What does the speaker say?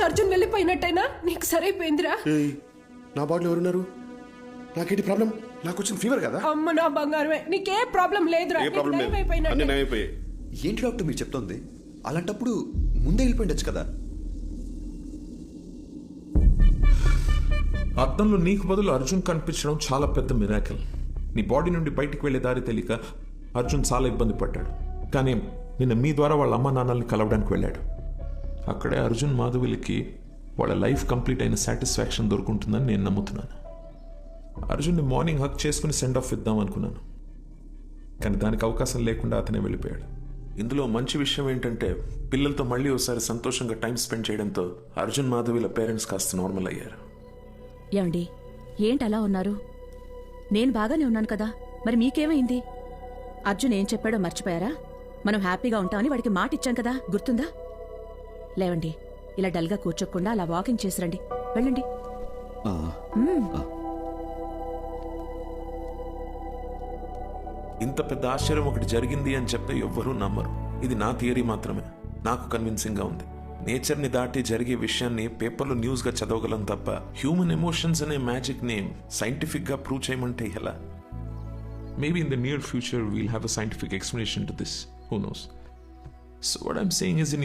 అర్జున్ వెళ్ళిపోయినట్టయినా నీకు సరైపోయిందిరా. నా బాడీలో ఎవరున్నారు? నాకేంటి ప్రాబ్లం? నాకు వచ్చిన ఫీవర్ కదా. అమ్మ నా బంగారమే, నీకే ప్రాబ్లం లేదురా. ఏంటి డాక్టర్ మీరు చెప్తోంది? అలాంటప్పుడు ముందే వెళ్ళిపోయిండొచ్చు కదా. అద్దంలో నీకు బదులు అర్జున్ కనిపించడం చాలా పెద్ద మిరాకిల్. నీ బాడీ నుండి బయటికి వెళ్లే దారి తెలియక అర్జున్ చాలా ఇబ్బంది పడ్డాడు. కానీ నిన్న మీ ద్వారా వాళ్ళ అమ్మ నాన్నల్ని కలవడానికి వెళ్ళాడు. అక్కడే అర్జున్ మాధవిలకి వాళ్ళ లైఫ్ కంప్లీట్ అయిన సాటిస్ఫాక్షన్ దొరుకుంటుందని నేను నమ్ముతున్నాను. అర్జున్ని మార్నింగ్ హక్ చేసుకుని సెండ్ ఆఫ్ ఇద్దాం అనుకున్నాను, కానీ దానికి అవకాశం లేకుండా అతనే వెళ్ళిపోయాడు. ఇందులో మంచి విషయం ఏంటంటే పిల్లలతో మళ్ళీ ఒకసారి సంతోషంగా టైం స్పెండ్ చేయడంతో అర్జున్ మాధవిల పేరెంట్స్ కాస్త నార్మల్ అయ్యారు. ఏమండి, ఏంటి అలా ఉన్నారు? నేను బాగానే ఉన్నాను కదా, మరి మీకేమైంది? అర్జున్ ఏం చెప్పాడో మర్చిపోయారా? మనం హ్యాపీగా ఉంటామని వాడికి మాట ఇచ్చాం కదా, గుర్తుందా? లేవండి, ఇలా డల్గా కూర్చోకుండా అలా వాకింగ్ చేసిరండి. వెళ్ళండి. ఇంత పెద్ద ఆశ్చర్యం ఒకటి జరిగింది అని చెప్తే ఎవ్వరూ నమ్మరు. ఇది నా థియరీ మాత్రమే, నాకు కన్విన్సింగ్ గా ఉంది. నేచర్ని దాటి జరిగే విషయాన్ని పేపర్లో న్యూస్గా చదవగలం తప్ప హ్యూమన్ ఎమోషన్స్ అనే మ్యాజిక్ నేమ్ సైంటిఫిక్గా ప్రూవ్ చేయమంటే ఎలా? Maybe in the near future we'll have a scientific explanation to this, who knows. So what I'm saying is, in